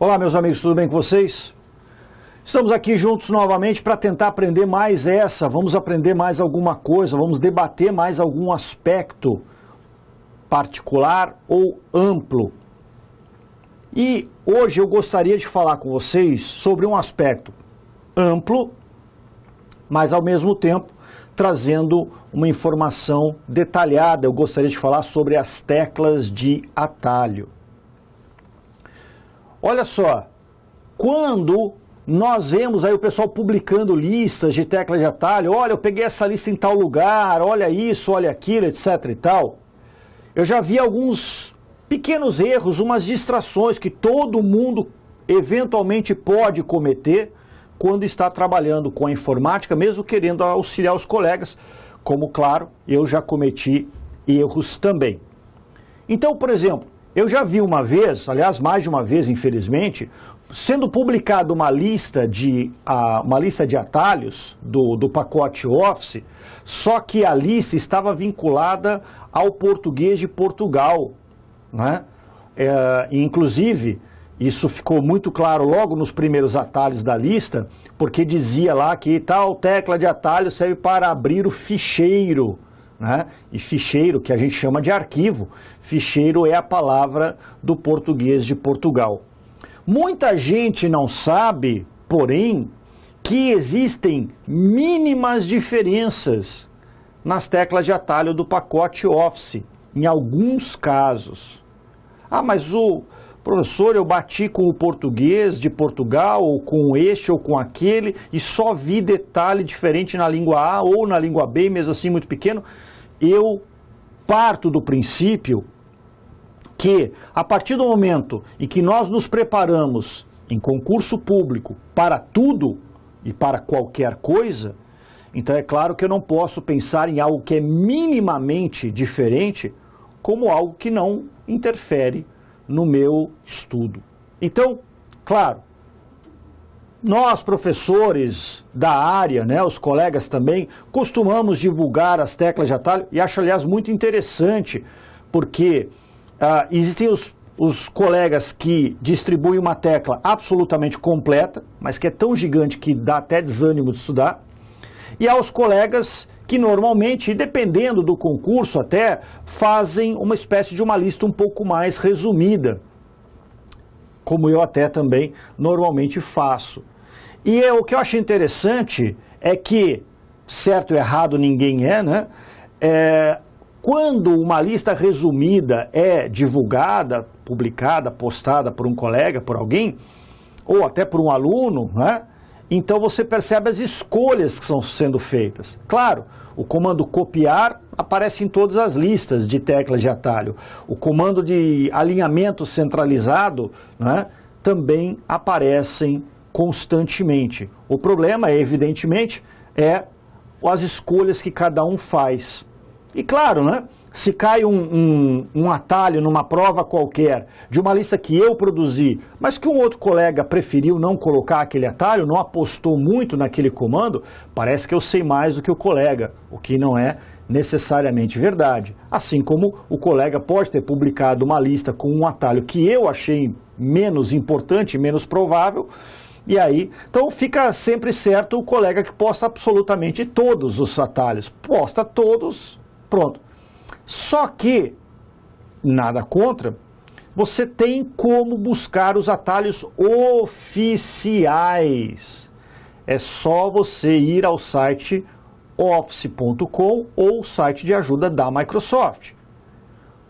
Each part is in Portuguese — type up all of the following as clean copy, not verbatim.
Olá, meus amigos, tudo bem com vocês? Estamos aqui juntos novamente para tentar aprender mais vamos aprender mais alguma coisa, vamos debater mais algum aspecto particular ou amplo. E hoje eu gostaria de falar com vocês sobre um aspecto amplo, mas ao mesmo tempo trazendo uma informação detalhada. Eu gostaria de falar sobre as teclas de atalho. Olha só, quando nós vemos aí o pessoal publicando listas de teclas de atalho, olha, eu peguei essa lista em tal lugar, olha isso, olha aquilo, etc e tal, eu já vi alguns pequenos erros, umas distrações que todo mundo eventualmente pode cometer quando está trabalhando com a informática, mesmo querendo auxiliar os colegas, como, claro, eu já cometi erros também. Então, por exemplo, eu já vi uma vez, aliás, mais de uma vez, infelizmente, sendo publicada uma lista de atalhos do pacote Office, só que a lista estava vinculada ao português de Portugal, né? Inclusive, isso ficou muito claro logo nos primeiros atalhos da lista, porque dizia lá que tal tecla de atalho serve para abrir o ficheiro, né? E ficheiro, que a gente chama de arquivo, ficheiro é a palavra do português de Portugal. Muita gente não sabe, porém, que existem mínimas diferenças nas teclas de atalho do pacote Office, em alguns casos. Ah, mas professor, eu bati com o português de Portugal, ou com este ou com aquele, e só vi detalhe diferente na língua A ou na língua B, mesmo assim muito pequeno. Eu parto do princípio que, a partir do momento em que nós nos preparamos em concurso público para tudo e para qualquer coisa, então é claro que eu não posso pensar em algo que é minimamente diferente como algo que não interfere no meu estudo. Então, claro, nós professores da área, né, os colegas também, costumamos divulgar as teclas de atalho e acho, aliás, muito interessante, porque existem os colegas que distribuem uma tecla absolutamente completa, mas que é tão gigante que dá até desânimo de estudar, e há os colegas que normalmente, dependendo do concurso até, fazem uma espécie de uma lista um pouco mais resumida, como eu até também normalmente faço. E o que eu acho interessante é que, certo ou errado ninguém né? Quando uma lista resumida é divulgada, publicada, postada por um colega, por alguém, ou até por um aluno, né? Então você percebe as escolhas que estão sendo feitas. Claro, o comando copiar aparece em todas as listas de teclas de atalho. O comando de alinhamento centralizado, né, também aparecem constantemente. O problema, evidentemente, é as escolhas que cada um faz. E claro, né, se cai um atalho numa prova qualquer, de uma lista que eu produzi, mas que um outro colega preferiu não colocar aquele atalho, não apostou muito naquele comando, parece que eu sei mais do que o colega, o que não é necessariamente verdade. Assim como o colega pode ter publicado uma lista com um atalho que eu achei menos importante, menos provável, e aí, então fica sempre certo o colega que posta absolutamente todos os atalhos, posta todos, pronto. Só que, nada contra, você tem como buscar os atalhos oficiais. É só você ir ao site office.com ou o site de ajuda da Microsoft.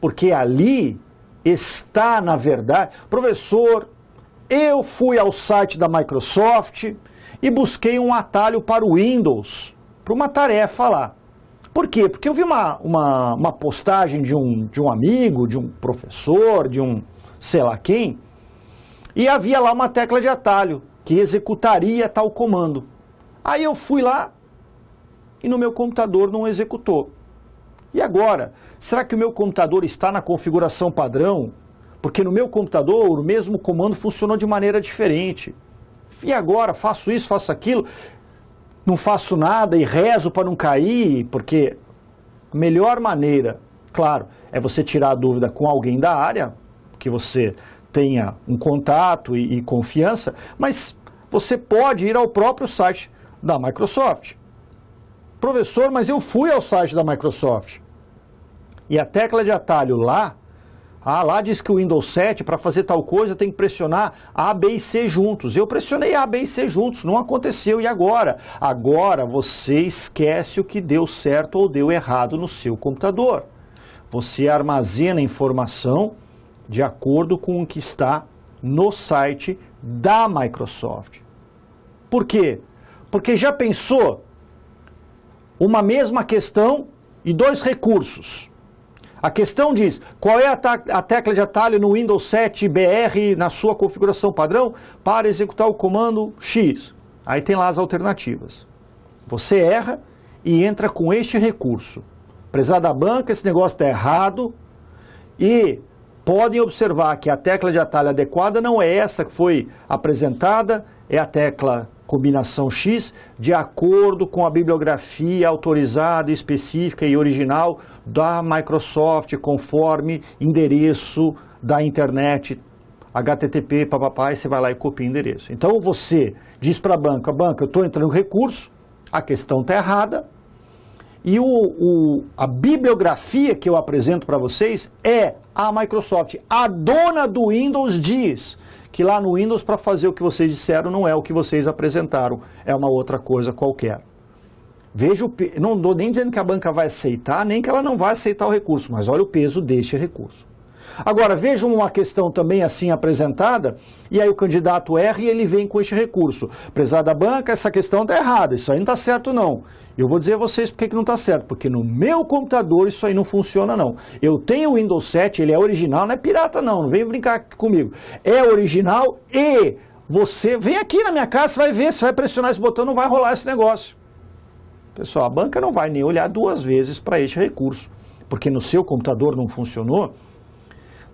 Porque ali está, na verdade, professor, eu fui ao site da Microsoft e busquei um atalho para o Windows, para uma tarefa lá. Por quê? Porque eu vi uma postagem de um amigo, de um professor, de um sei lá quem, e havia lá uma tecla de atalho que executaria tal comando. Aí eu fui lá e no meu computador não executou. E agora, será que o meu computador está na configuração padrão? Porque no meu computador o mesmo comando funcionou de maneira diferente. E agora, faço isso, faço aquilo, não faço nada e rezo para não cair, porque a melhor maneira, claro, é você tirar a dúvida com alguém da área, que você tenha um contato e confiança, mas você pode ir ao próprio site da Microsoft. Professor, mas eu fui ao site da Microsoft. E a tecla de atalho lá, lá diz que o Windows 7, para fazer tal coisa, tem que pressionar A, B e C juntos. Eu pressionei A, B e C juntos, não aconteceu. E agora? Agora você esquece o que deu certo ou deu errado no seu computador. Você armazena informação de acordo com o que está no site da Microsoft. Por quê? Porque já pensou uma mesma questão e dois recursos. A questão diz, qual é a tecla de atalho no Windows 7 BR na sua configuração padrão para executar o comando X? Aí tem lá as alternativas. Você erra e entra com este recurso. Prezada banca, esse negócio está errado e podem observar que a tecla de atalho adequada não é essa que foi apresentada, é a tecla combinação X, de acordo com a bibliografia autorizada, específica e original da Microsoft, conforme endereço da internet, HTTP, papapá, e você vai lá e copia o endereço. Então você diz para a banca, eu estou entrando no recurso, a questão está errada, e a bibliografia que eu apresento para vocês é a Microsoft. A dona do Windows diz que lá no Windows, para fazer o que vocês disseram, não é o que vocês apresentaram, é uma outra coisa qualquer. Veja não estou nem dizendo que a banca vai aceitar, nem que ela não vai aceitar o recurso, mas olha o peso deste recurso. Agora, vejam uma questão também assim apresentada, e aí o candidato erra e ele vem com este recurso. Prezada banca, essa questão está errada, isso aí não está certo não. Eu vou dizer a vocês por que não está certo, porque no meu computador isso aí não funciona não. Eu tenho o Windows 7, ele é original, não é pirata não vem brincar comigo. É original e você vem aqui na minha casa, você vai ver, você vai pressionar esse botão, não vai rolar esse negócio. Pessoal, a banca não vai nem olhar duas vezes para este recurso, porque no seu computador não funcionou.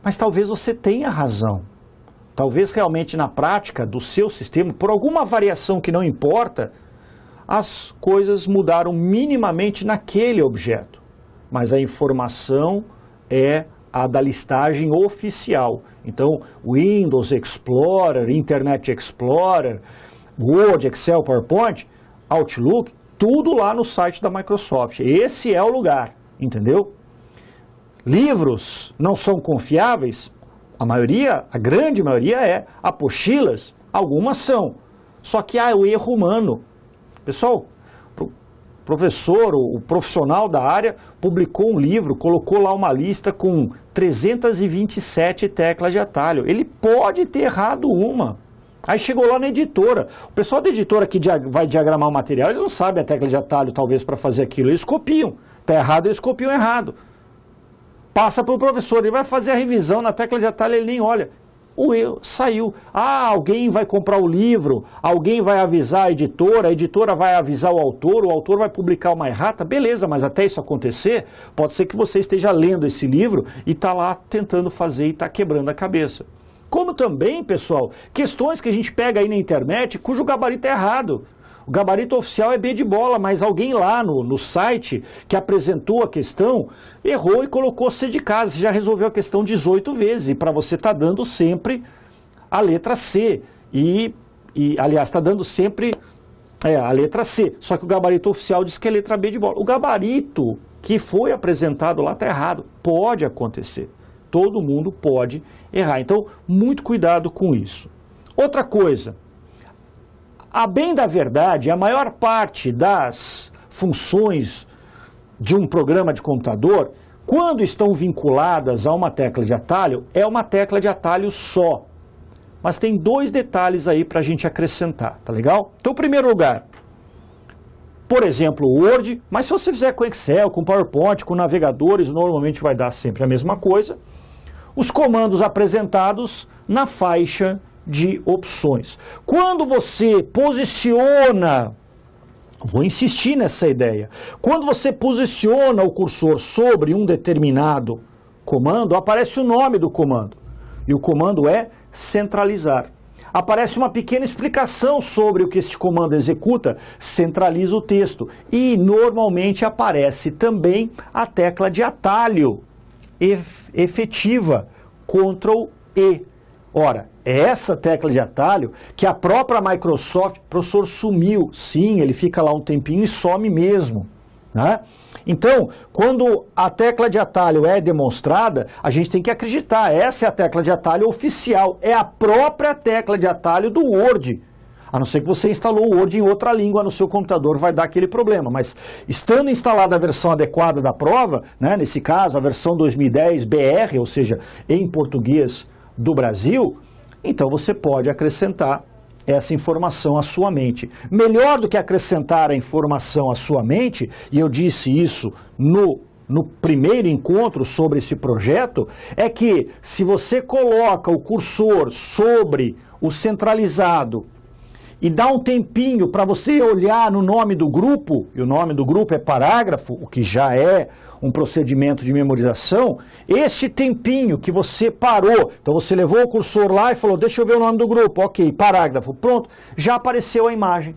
Mas talvez você tenha razão. Talvez realmente na prática do seu sistema, por alguma variação que não importa, as coisas mudaram minimamente naquele objeto. Mas a informação é a da listagem oficial. Então, Windows Explorer, Internet Explorer, Word, Excel, PowerPoint, Outlook, tudo lá no site da Microsoft. Esse é o lugar, entendeu? Livros não são confiáveis? A grande maioria é. Apostilas? Algumas são. Só que há o erro humano. Pessoal, o professor, o profissional da área, publicou um livro, colocou lá uma lista com 327 teclas de atalho. Ele pode ter errado uma. Aí chegou lá na editora. O pessoal da editora que vai diagramar o material, eles não sabem a tecla de atalho, talvez, para fazer aquilo. Eles copiam. Está errado, eles copiam errado. Passa para o professor, ele vai fazer a revisão na tecla de atalho, ele nem olha. O erro saiu. Alguém vai comprar o livro, alguém vai avisar a editora vai avisar o autor vai publicar uma errata, beleza, mas até isso acontecer, pode ser que você esteja lendo esse livro e está lá tentando fazer e está quebrando a cabeça. Como também, pessoal, questões que a gente pega aí na internet cujo gabarito é errado. O gabarito oficial é B de bola, mas alguém lá no site que apresentou a questão errou e colocou C de casa. Você já resolveu a questão 18 vezes. E para você está dando sempre a letra C. Aliás, está dando sempre a letra C. Só que o gabarito oficial diz que é letra B de bola. O gabarito que foi apresentado lá está errado. Pode acontecer. Todo mundo pode errar. Então, muito cuidado com isso. Outra coisa. A bem da verdade, a maior parte das funções de um programa de computador, quando estão vinculadas a uma tecla de atalho, é uma tecla de atalho só. Mas tem dois detalhes aí para a gente acrescentar, tá legal? Então, em primeiro lugar, por exemplo, o Word, mas se você fizer com Excel, com PowerPoint, com navegadores, normalmente vai dar sempre a mesma coisa. Os comandos apresentados na faixa de opções. Quando você posiciona, vou insistir nessa ideia, quando você posiciona o cursor sobre um determinado comando, aparece o nome do comando. E o comando é centralizar. Aparece uma pequena explicação sobre o que este comando executa, centraliza o texto. E normalmente aparece também a tecla de atalho efetiva, Ctrl E. Ora, é essa tecla de atalho que a própria Microsoft, professor, sumiu. Sim, ele fica lá um tempinho e some mesmo, né? Então, quando a tecla de atalho é demonstrada, a gente tem que acreditar, essa é a tecla de atalho oficial, é a própria tecla de atalho do Word. A não ser que você instalou o Word em outra língua no seu computador, vai dar aquele problema. Mas estando instalada a versão adequada da prova, né, nesse caso a versão 2010 BR, ou seja, em português do Brasil, então você pode acrescentar essa informação à sua mente. Melhor do que acrescentar a informação à sua mente, e eu disse isso no primeiro encontro sobre esse projeto, é que se você coloca o cursor sobre o centralizado e dá um tempinho para você olhar no nome do grupo, e o nome do grupo é parágrafo, o que já é um procedimento de memorização, este tempinho que você parou, então você levou o cursor lá e falou, deixa eu ver o nome do grupo, ok, parágrafo, pronto, já apareceu a imagem.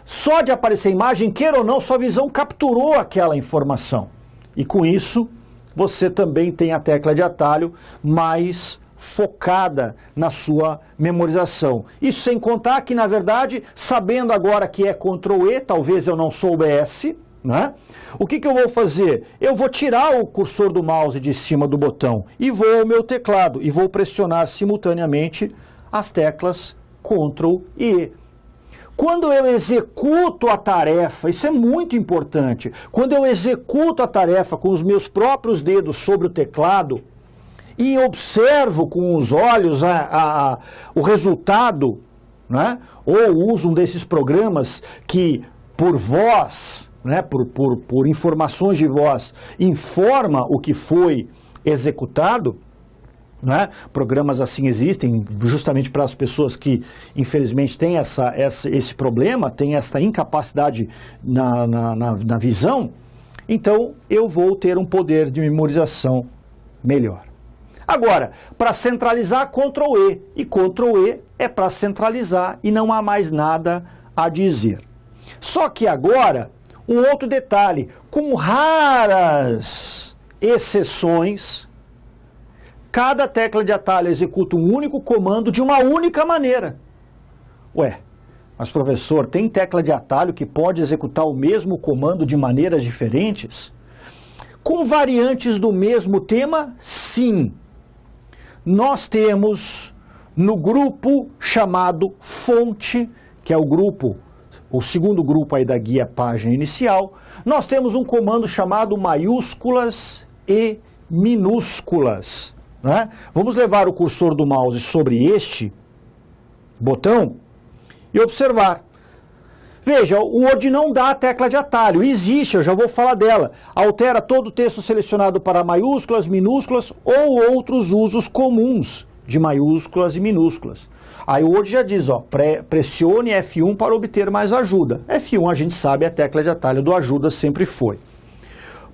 Só de aparecer a imagem, queira ou não, sua visão capturou aquela informação. E com isso, você também tem a tecla de atalho mais focada na sua memorização. Isso sem contar que, na verdade, sabendo agora que é Ctrl E, talvez eu não soubesse, né? O que eu vou fazer? Eu vou tirar o cursor do mouse de cima do botão e vou ao meu teclado e vou pressionar simultaneamente as teclas Ctrl e E. Quando eu executo a tarefa, isso é muito importante, quando eu executo a tarefa com os meus próprios dedos sobre o teclado, e observo com os olhos o resultado, né? Ou uso um desses programas que, por voz, né? por informações de voz, informa o que foi executado, né? Programas assim existem justamente para as pessoas que, infelizmente, têm esse problema, têm essa incapacidade na visão. Então, eu vou ter um poder de memorização melhor. Agora, para centralizar, Ctrl E. E Ctrl E é para centralizar e não há mais nada a dizer. Só que agora, um outro detalhe, com raras exceções, cada tecla de atalho executa um único comando de uma única maneira. Ué, mas professor, tem tecla de atalho que pode executar o mesmo comando de maneiras diferentes? Com variantes do mesmo tema, sim. Nós temos no grupo chamado fonte, que é o segundo grupo aí da guia página inicial, nós temos um comando chamado maiúsculas e minúsculas, né? Vamos levar o cursor do mouse sobre este botão e observar. Veja, o Word não dá a tecla de atalho, existe, eu já vou falar dela. Altera todo o texto selecionado para maiúsculas, minúsculas ou outros usos comuns de maiúsculas e minúsculas. Aí o Word já diz, ó, pressione F1 para obter mais ajuda. F1 a gente sabe, a tecla de atalho do ajuda sempre foi.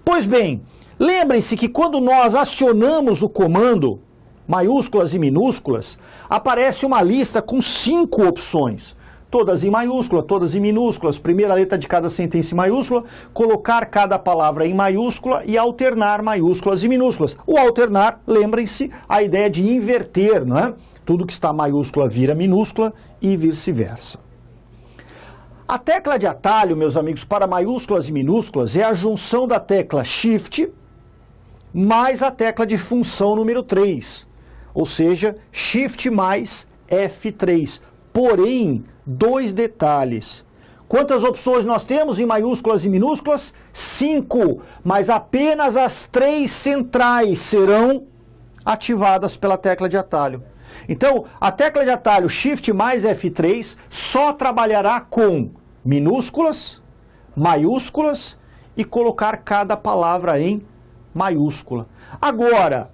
Pois bem, lembrem-se que quando nós acionamos o comando maiúsculas e minúsculas, aparece uma lista com 5 opções. Todas em maiúscula, todas em minúsculas, primeira letra de cada sentença em maiúscula, colocar cada palavra em maiúscula e alternar maiúsculas e minúsculas. O alternar, lembrem-se, a ideia de inverter, não é? Tudo que está maiúscula vira minúscula e vice-versa. A tecla de atalho, meus amigos, para maiúsculas e minúsculas é a junção da tecla Shift mais a tecla de função número 3, ou seja, Shift mais F3. Porém, 2 detalhes. Quantas opções nós temos em maiúsculas e minúsculas? 5, mas apenas as 3 centrais serão ativadas pela tecla de atalho. Então, a tecla de atalho Shift mais F3 só trabalhará com minúsculas, maiúsculas e colocar cada palavra em maiúscula. Agora,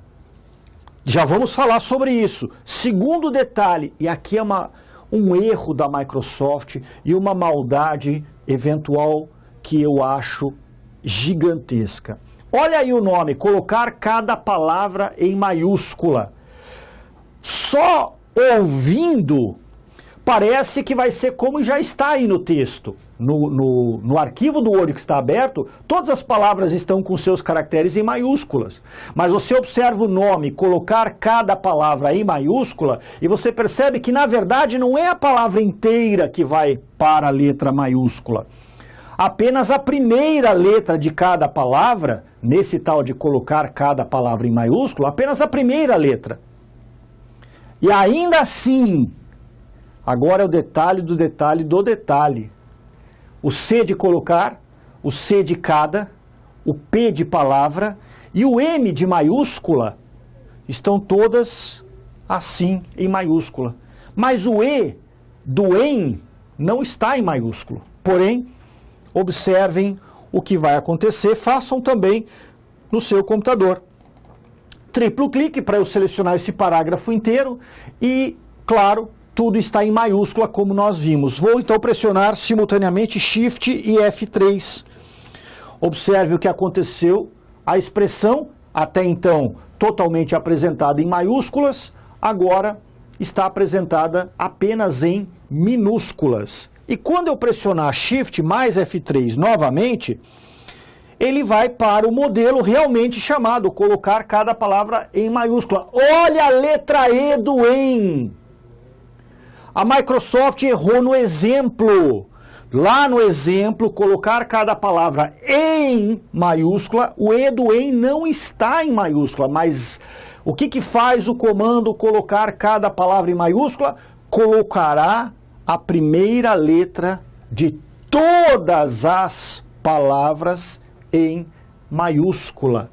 já vamos falar sobre isso. Segundo detalhe, e aqui é um erro da Microsoft e uma maldade eventual que eu acho gigantesca. Olha aí o nome, colocar cada palavra em maiúscula. Só ouvindo parece que vai ser como já está aí no texto. No arquivo do Word que está aberto, todas as palavras estão com seus caracteres em maiúsculas. Mas você observa o nome, colocar cada palavra em maiúscula, e você percebe que, na verdade, não é a palavra inteira que vai para a letra maiúscula. Apenas a primeira letra de cada palavra, nesse tal de colocar cada palavra em maiúscula, apenas a primeira letra. E ainda assim, agora é o detalhe do detalhe do detalhe. O C de colocar, o C de cada, o P de palavra e o M de maiúscula estão todas assim em maiúscula. Mas o E do em não está em maiúsculo. Porém, observem o que vai acontecer, façam também no seu computador. Triplo clique para eu selecionar esse parágrafo inteiro e, claro, tudo está em maiúscula, como nós vimos. Vou então pressionar simultaneamente Shift e F3. Observe o que aconteceu. A expressão, até então totalmente apresentada em maiúsculas, agora está apresentada apenas em minúsculas. E quando eu pressionar Shift mais F3 novamente, ele vai para o modelo realmente chamado colocar cada palavra em maiúscula. Olha a letra E do em. A Microsoft errou no exemplo. Lá no exemplo, colocar cada palavra em maiúscula, o E do em não está em maiúscula, mas o que faz o comando colocar cada palavra em maiúscula? Colocará a primeira letra de todas as palavras em maiúscula.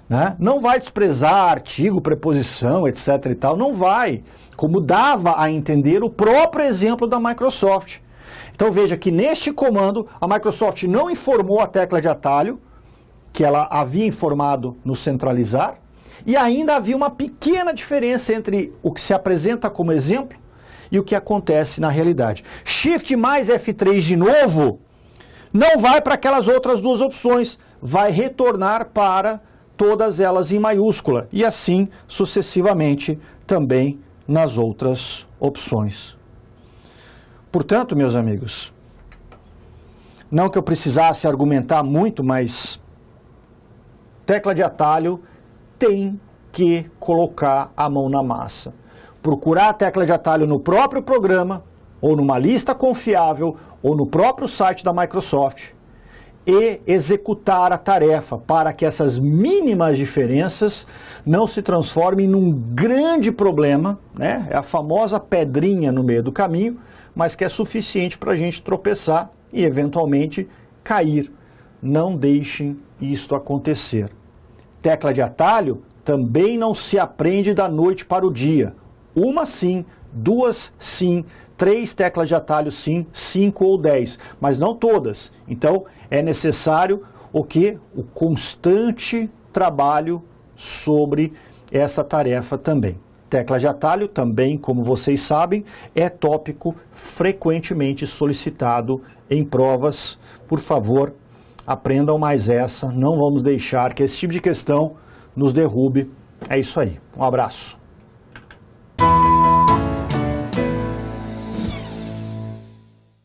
Né? Não vai desprezar artigo, preposição, etc. e tal, não vai. Como dava a entender o próprio exemplo da Microsoft. Então veja que neste comando a Microsoft não informou a tecla de atalho, que ela havia informado no centralizar, e ainda havia uma pequena diferença entre o que se apresenta como exemplo e o que acontece na realidade. Shift mais F3 de novo não vai para aquelas outras duas opções, vai retornar para todas elas em maiúscula, e assim sucessivamente também nas outras opções. Portanto, meus amigos, não que eu precisasse argumentar muito, mas tecla de atalho tem que colocar a mão na massa. Procurar a tecla de atalho no próprio programa, ou numa lista confiável, ou no próprio site da Microsoft, e executar a tarefa para que essas mínimas diferenças não se transformem num grande problema, né? É a famosa pedrinha no meio do caminho, mas que é suficiente para a gente tropeçar e eventualmente cair. Não deixem isto acontecer. Tecla de atalho também não se aprende da noite para o dia. Uma sim, duas sim, 3 teclas de atalho sim, 5 ou 10, mas não todas. Então é necessário o quê? O constante trabalho sobre essa tarefa também. Tecla de atalho também, como vocês sabem, é tópico frequentemente solicitado em provas. Por favor, aprendam mais essa, não vamos deixar que esse tipo de questão nos derrube. É isso aí, um abraço.